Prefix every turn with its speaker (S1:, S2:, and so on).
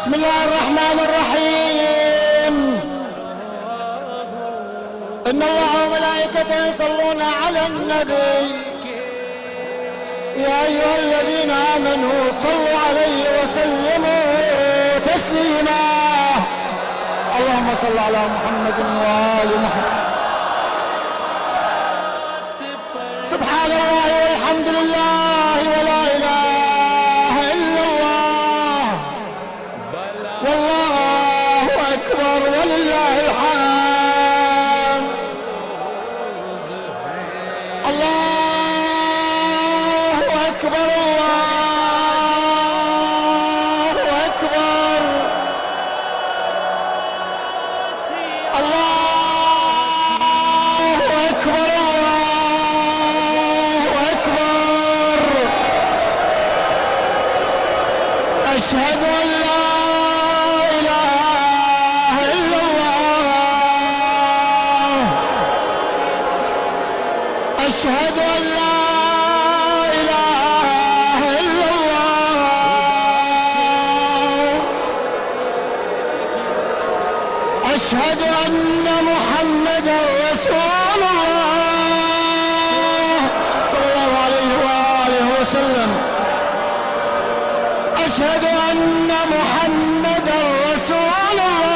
S1: بسم الله الرحمن الرحيم. إن الله وملائكته يصلون على النبي يا أيها الذين آمنوا صلوا عليه وسلموا تسليما. اللهم صل على محمد وآل محمد. سبحان الله والحمد لله ولا إله إلا الله والله أكبر ولله الحمد. الله أكبر الله أكبر. الله أكبر الله أكبر. أشهد أن لا إله إلا الله. أشهد أن لا إله إلا الله. أشهد أن محمدا رسول الله صلى الله عليه وآله وسلم. أشهد أن محمدا رسول الله.